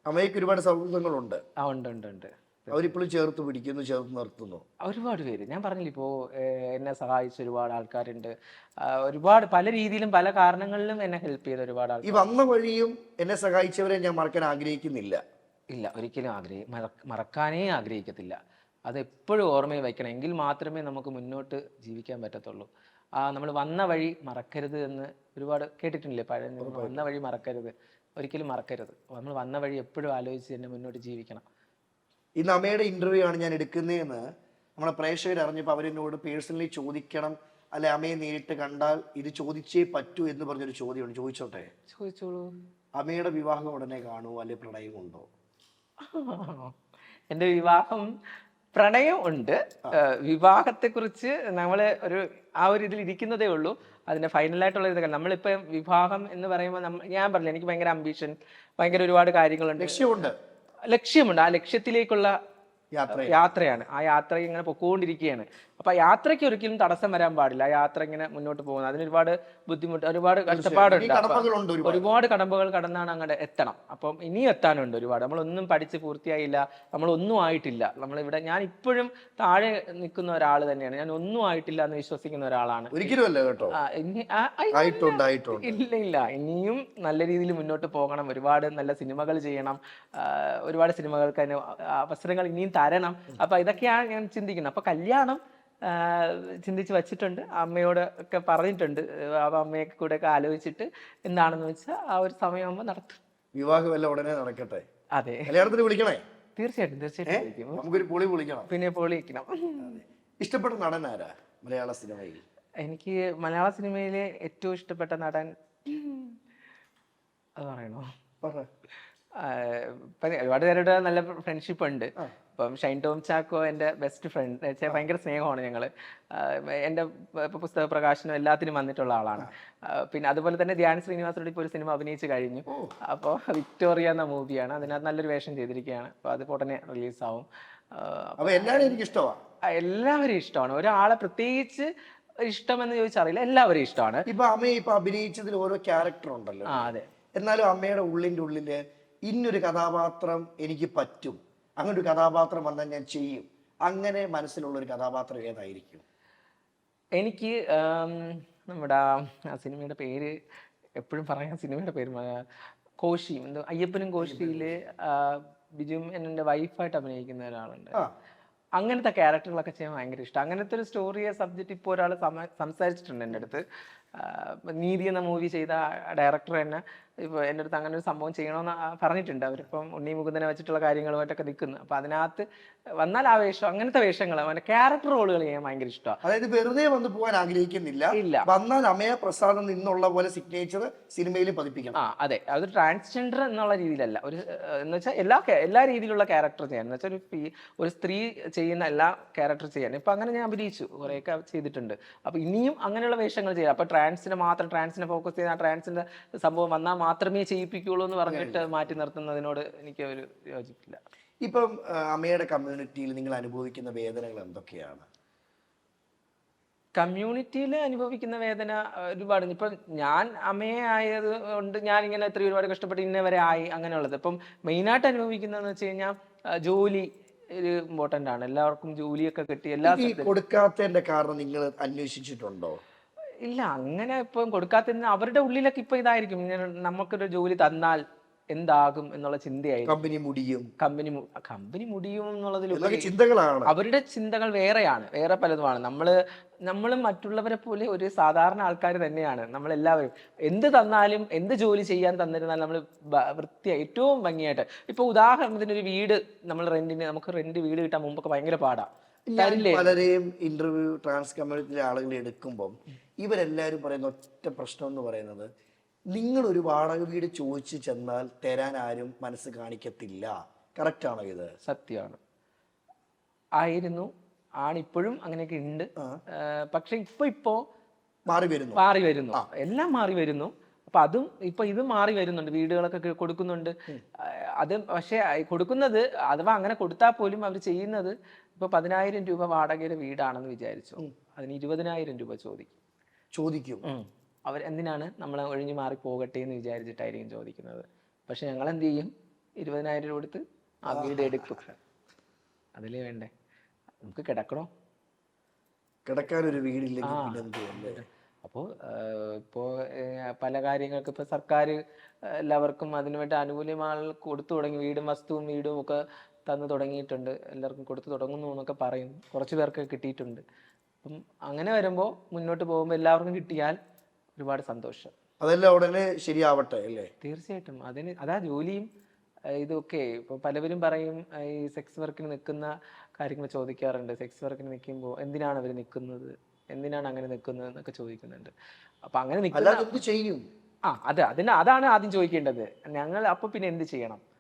അമ്മയ്ക്ക് ഒരുപാട് സൗഹൃദങ്ങളുണ്ട്. ആ ഉണ്ട് ഉണ്ട് ഉണ്ട്. അവരിപ്പോഴും ചേർത്ത് പിടിക്കുന്നു, ചേർത്ത് നിർത്തുന്നു. ഒരുപാട് പേര് ഞാൻ പറഞ്ഞില്ലേ ഇപ്പോൾ എന്നെ സഹായിച്ച ഒരുപാട് ആൾക്കാരുണ്ട്. ഒരുപാട് പല രീതിയിലും പല കാരണങ്ങളിലും എന്നെ ഹെൽപ്പ് ചെയ്ത ഒരുപാട് ഈ ആൾക്കാർ. വന്ന വഴിയും എന്നെ സഹായിച്ചവരെ ഞാൻ മറക്കാൻ ആഗ്രഹിക്കുന്നില്ല. ഇല്ല ഒരിക്കലും മറക്കാനേ ആഗ്രഹിക്കത്തില്ല. അത് എപ്പോഴും ഓർമ്മയിൽ വയ്ക്കണം. എങ്കിൽ മാത്രമേ നമുക്ക് മുന്നോട്ട് ജീവിക്കാൻ പറ്റത്തുള്ളൂ. നമ്മൾ വന്ന വഴി മറക്കരുത് എന്ന് ഒരുപാട് കേട്ടിട്ടില്ലേ പഴയ വന്ന വഴി മറക്കരുത്. ഒരിക്കലും മറക്കരുത്. നമ്മൾ വന്ന വഴി എപ്പോഴും ആലോചിച്ച് തന്നെ മുന്നോട്ട് ജീവിക്കണം. ഇന്ന് അമ്മയുടെ ഇന്റർവ്യൂ ആണ് ഞാൻ എടുക്കുന്നതെന്ന് നമ്മളെ പ്രേക്ഷകർ അറിഞ്ഞപ്പോൾ അവരെന്നോട് പേഴ്സണലി ചോദിക്കണം, അല്ലെ അമ്മയെ നേരിട്ട് കണ്ടാൽ ഇത് ചോദിച്ചേ പറ്റൂ എന്ന് പറഞ്ഞൊരു ചോദ്യമാണ്. ചോദിച്ചോട്ടെ? ചോദിച്ചോളൂ. അമ്മയുടെ വിവാഹം ഉടനെ കാണുമോ, അല്ലെ പ്രണയമുണ്ടോ? എൻ്റെ വിവാഹം പ്രണയം ഉണ്ട്. വിവാഹത്തെക്കുറിച്ച് നമ്മൾ ഒരു ഇതിൽ ഇരിക്കുന്നതേ ഉള്ളൂ. അതിന്റെ ഫൈനലായിട്ടുള്ള ഇതൊക്കെ നമ്മളിപ്പോൾ വിവാഹം എന്ന് പറയുമ്പോൾ ഞാൻ പറഞ്ഞില്ല, എനിക്ക് ഭയങ്കര അംബിഷൻ, ഭയങ്കര ഒരുപാട് കാര്യങ്ങളുണ്ട്, ലക്ഷ്യമുണ്ട്. ആ ലക്ഷ്യത്തിലേക്കുള്ള യാത്രയാണ്. ആ യാത്ര ഇങ്ങനെ പൊക്കോണ്ടിരിക്കുകയാണ്. അപ്പൊ ആ യാത്രയ്ക്ക് ഒരിക്കലും തടസ്സം വരാൻ പാടില്ല. ആ യാത്ര ഇങ്ങനെ മുന്നോട്ട് പോകുന്നത് അതിന് ഒരുപാട് ബുദ്ധിമുട്ട്, ഒരുപാട് കഷ്ടപ്പാടുണ്ട്. ഒരുപാട് കടമ്പകൾ കടന്നാണ് അങ്ങോട്ട് എത്തണം. അപ്പം ഇനിയും എത്താനുണ്ട് ഒരുപാട്. നമ്മളൊന്നും പഠിച്ച് പൂർത്തിയായില്ല, നമ്മളൊന്നും ആയിട്ടില്ല. നമ്മളിവിടെ ഞാൻ ഇപ്പോഴും താഴെ നിൽക്കുന്ന ഒരാൾ തന്നെയാണ്. ഞാൻ ഒന്നും ആയിട്ടില്ല എന്ന് വിശ്വസിക്കുന്ന ഒരാളാണ്. ഇല്ല ഇനിയും നല്ല രീതിയിൽ മുന്നോട്ട് പോകണം. ഒരുപാട് നല്ല സിനിമകൾ ചെയ്യണം. ഒരുപാട് സിനിമകൾക്ക് അതിന് അവസരങ്ങൾ ഇനിയും തരണം. അപ്പൊ ഇതൊക്കെയാണ് ഞാൻ ചിന്തിക്കുന്നത്. അപ്പൊ കല്യാണം ചിന്തിച്ച് വച്ചിട്ടുണ്ട്. അമ്മയോട് ഒക്കെ പറഞ്ഞിട്ടുണ്ട്. അമ്മയൊക്കെ കൂടെ ഒക്കെ ആലോചിച്ചിട്ട് എന്താണെന്ന് വെച്ചാൽ ആ ഒരു സമയമാകുമ്പോൾ നടത്തും. വിവാഹം എല്ലാം ഉടനെ നടക്കട്ടെ. അതെ, കല്യാണത്തിന് വിളിക്കണേ. തീർച്ചയായിട്ടും നമുക്കൊരു പൊളി വിളിക്കണം. പിന്നെ പൊളി വയ്ക്കണം. ഇഷ്ടപ്പെട്ട നടൻ ആരാ മലയാള സിനിമയിൽ? എനിക്ക് മലയാള സിനിമയിലെ ഏറ്റവും ഇഷ്ടപ്പെട്ട നടൻ അത് പറയണോ? ഒരുപാട് പേരുടെ നല്ല ഫ്രണ്ട്ഷിപ്പ് ഉണ്ട്. ഇപ്പം ഷൈൻ ടോം ചാക്കോ എൻ്റെ ബെസ്റ്റ് ഫ്രണ്ട്. ഭയങ്കര സ്നേഹമാണ് ഞങ്ങള്. എൻ്റെ പുസ്തക പ്രകാശനം എല്ലാത്തിനും വന്നിട്ടുള്ള ആളാണ്. പിന്നെ അതുപോലെ തന്നെ ധ്യാൻ ശ്രീനിവാസനോട് ഇപ്പോൾ ഒരു സിനിമ അഭിനയിച്ച് കഴിഞ്ഞു. അപ്പോൾ വിക്ടോറിയ എന്ന മൂവിയാണ്. അതിനകത്ത് നല്ലൊരു വേഷം ചെയ്തിരിക്കുകയാണ്. അപ്പോൾ അത് ഉടനെ റിലീസാവും. എല്ലാവരും ഇഷ്ടമാണ്. ഒരാളെ പ്രത്യേകിച്ച് ഇഷ്ടമെന്ന് ചോദിച്ചറിയില്ല, എല്ലാവരും ഇഷ്ടമാണ്. ഇപ്പൊ അമ്മ അഭിനയിച്ചതിൽ ഓരോ ക്യാരക്ടർ ഉണ്ടല്ലോ. അതെ. എന്നാലും അമ്മയുടെ ഉള്ളില് ഇന്നൊരു കഥാപാത്രം എനിക്ക് പറ്റും, അങ്ങനെ ഒരു കഥാപാത്രം വന്നാൽ ഞാൻ ചെയ്യും, അങ്ങനെ മനസ്സിലുള്ള ഒരു കഥാപാത്രം ഏതായിരിക്കും? എനിക്ക് നമ്മുടെ ആ സിനിമയുടെ പേര് എപ്പോഴും പറയാം, സിനിമയുടെ പേര് കോശി, എന്തോ അയ്യപ്പനും കോശിയില് ബിജു എൻ്റെ വൈഫായിട്ട് അഭിനയിക്കുന്ന ഒരാളുണ്ട്. അങ്ങനത്തെ ക്യാരക്ടറുകളൊക്കെ ചെയ്യാൻ ഭയങ്കര ഇഷ്ടം. അങ്ങനത്തെ ഒരു സ്റ്റോറിയെ സബ്ജക്റ്റ് ഇപ്പോൾ ഒരാൾ സംസാരിച്ചിട്ടുണ്ട് എൻ്റെ അടുത്ത്. നീതി എന്ന മൂവി ചെയ്ത ഡയറക്ടർ തന്നെ ഇപ്പോൾ എൻ്റെ അടുത്ത് അങ്ങനെ ഒരു സംഭവം ചെയ്യണമെന്ന് പറഞ്ഞിട്ടുണ്ട്. അവരിപ്പം ഉണ്ണി മുകുന്ദനെ വെച്ചിട്ടുള്ള കാര്യങ്ങളുമായിട്ടൊക്കെ നിൽക്കുന്നു. അപ്പം അതിനകത്ത് വന്നാൽ ആ വേഷം, അങ്ങനത്തെ വേഷങ്ങൾ, അവൻ്റെ ക്യാരക്ടർ റോളുകൾ ചെയ്യാൻ ഭയങ്കര ഇഷ്ടമാണ്. അതായത് വെറുതെ വന്ന് പോകാൻ ആഗ്രഹിക്കുന്നില്ല, ഇല്ല, വന്നാൽ അമയ പ്രസാദം നിന്നുള്ള പോലെ സിഗ്നേച്ചർ സിനിമയിൽ പതിപ്പിക്കണം. അതെ, അത് ട്രാൻസ്ജെൻഡർ എന്നുള്ള രീതിയിലല്ല, ഒരു എന്ന് വെച്ചാൽ എല്ലാ രീതിയിലുള്ള ക്യാരക്ടർ ചെയ്യാൻ, എന്ന് വെച്ചാൽ ഒരു സ്ത്രീ ചെയ്യുന്ന എല്ലാ ക്യാരക്ടർ ചെയ്യാൻ. ഇപ്പം അങ്ങനെ ഞാൻ അഭിനയിച്ചു, കുറേയൊക്കെ ചെയ്തിട്ടുണ്ട്. അപ്പം ഇനിയും അങ്ങനെയുള്ള വേഷങ്ങൾ ചെയ്യാം. അപ്പം ട്രാൻസിനെ ഫോക്കസ് ചെയ്ത് ആ ട്രാൻസിന്റെ സംഭവം വന്നാൽ മാത്രമേ ചെയ്യിപ്പിക്കുള്ളൂ എന്ന് പറഞ്ഞിട്ട് മാറ്റി നിർത്തുന്നതിനോട് എനിക്ക് ഒരു യോജിപ്പില്ല. ഇപ്പം അമ്മയുടെ കമ്മ്യൂണിറ്റിയിൽ നിങ്ങൾ അനുഭവിക്കുന്ന വേദനകൾ എന്തൊക്കെയാണ്? കമ്മ്യൂണിറ്റിയിൽ അനുഭവിക്കുന്ന വേദന ഒരുപാട്. ഇപ്പം ഞാൻ അമ്മയെ ആയത് കൊണ്ട് ഞാൻ ഇങ്ങനെ ഇത്രയും ഒരുപാട് കഷ്ടപ്പെട്ട് ഇന്നവരെ ആയി അങ്ങനെയുള്ളത്. ഇപ്പം മെയിനായിട്ട് അനുഭവിക്കുന്നതെന്ന് വെച്ച് കഴിഞ്ഞാൽ ജോലി ഒരു ഇമ്പോർട്ടൻ്റ് ആണ്. എല്ലാവർക്കും ജോലിയൊക്കെ കിട്ടി. കൊടുക്കാത്തതിന്റെ കാരണം നിങ്ങൾ അന്വേഷിച്ചിട്ടുണ്ടോ? ഇല്ല, അങ്ങനെ ഇപ്പം കൊടുക്കാത്തതിന് അവരുടെ ഉള്ളിലൊക്കെ ഇപ്പൊ ഇതായിരിക്കും, ഇങ്ങനെ നമുക്കൊരു ജോലി തന്നാൽ എന്താകും എന്നുള്ള ചിന്തയായിരിക്കും. കമ്പനി മുടിയും എന്നുള്ളതിൽ ചിന്തകളാണ്. അവരുടെ ചിന്തകൾ വേറെയാണ്, വേറെ പലതുമാണ്. നമ്മളും മറ്റുള്ളവരെ പോലെ ഒരു സാധാരണ ആൾക്കാർ തന്നെയാണ് നമ്മളെല്ലാവരും. എന്ത് തന്നാലും, എന്ത് ജോലി ചെയ്യാൻ തന്നിരുന്നാലും നമ്മൾ വൃത്തിയായി ഏറ്റവും ഭംഗിയായിട്ട്. ഇപ്പൊ ഉദാഹരണത്തിന് ഒരു വീട് നമുക്ക് റെന്റ് വീട് കിട്ടാൻ മുമ്പൊക്കെ ഭയങ്കര പാടാ. പലരെയും ഇന്റർവ്യൂ ട്രാൻസ് കമ്മ്യൂണിറ്റിയിലെ ആളുകൾ എടുക്കുമ്പോൾ ഇവരെല്ലാവരും പറയുന്ന ഒറ്റ പ്രശ്നം എന്ന് പറയുന്നത്, നിങ്ങൾ ഒരു വാടക വീട് ചോദിച്ചു ചെന്നാൽ തരാൻ ആരും മനസ്സ് കാണിക്കത്തില്ല. കറക്റ്റ് ആണോ ഇത്? സത്യമാണ്. ആയിരുന്നു, ആണിപ്പോഴും അങ്ങനെയൊക്കെ ഉണ്ട്. പക്ഷെ ഇപ്പോ മാറി വരുന്നു, എല്ലാം മാറി വരുന്നു. അപ്പൊ ഇത് മാറി വരുന്നുണ്ട്. വീടുകളൊക്കെ കൊടുക്കുന്നുണ്ട്. അത് പക്ഷെ കൊടുക്കുന്നത്, അഥവാ അങ്ങനെ കൊടുത്താൽ പോലും അവർ ചെയ്യുന്നത്, ഇപ്പൊ 10,000 രൂപ വാടകയുടെ വീടാണെന്ന് വിചാരിച്ചു, അതിന് 20,000 രൂപ ചോദിക്കും. അവർ എന്തിനാണ് നമ്മൾ ഒഴിഞ്ഞു മാറി പോകട്ടെ എന്ന് വിചാരിച്ചിട്ടായിരിക്കും ചോദിക്കുന്നത്. പക്ഷെ ഞങ്ങൾ എന്ത് ചെയ്യും, 20,000 രൂപ കൊടുത്ത് ആ വീട് എടുക്കും. അതിലേ വേണ്ടേ നമുക്ക് കിടക്കണോ? കിടക്കാനൊരു വീടില്ലെങ്കിൽ പിന്നെ എന്ത് അല്ലേ? അപ്പോൾ ഇപ്പോൾ പല കാര്യങ്ങൾക്ക് ഇപ്പോൾ സർക്കാർ എല്ലാവർക്കും അതിനുവേണ്ടി ആനുകൂല്യങ്ങൾ കൊടുത്തു തുടങ്ങി. വീടും വസ്തുവും വീടും ഒക്കെ തന്നു തുടങ്ങിയിട്ടുണ്ട്. എല്ലാവർക്കും കൊടുത്തു തുടങ്ങുന്നു എന്നൊക്കെ പറയും. കുറച്ച് പേർക്ക് കിട്ടിയിട്ടുണ്ട്. അപ്പം അങ്ങനെ വരുമ്പോൾ മുന്നോട്ട് പോകുമ്പോൾ എല്ലാവർക്കും കിട്ടിയാൽ ഒരുപാട് സന്തോഷം. അതെല്ലാം ഉടനെ ശരിയാവട്ടെ അല്ലേ? തീർച്ചയായിട്ടും അതാ ജോലിയും ഇതൊക്കെ. ഇപ്പോൾ പലവരും പറയും ഈ സെക്സ് വർക്കിന് നിൽക്കുന്ന കാര്യങ്ങൾ ചോദിക്കാറുണ്ട്. സെക്സ് വർക്കിന് നിൽക്കുമ്പോൾ എന്തിനാണ് അവർ നിൽക്കുന്നത്, എന്തിനാണ് അങ്ങനെ നിൽക്കുന്നത് എന്നൊക്കെ ചോദിക്കുന്നുണ്ട്. അപ്പം അങ്ങനെ നിൽക്കുന്ന അല്ലാതെ എന്ത് ചെയ്യും? അതാണ് ആദ്യം ചോദിക്കേണ്ടത്. ഞങ്ങൾ അപ്പോൾ പിന്നെ എന്ത് ചെയ്യണം?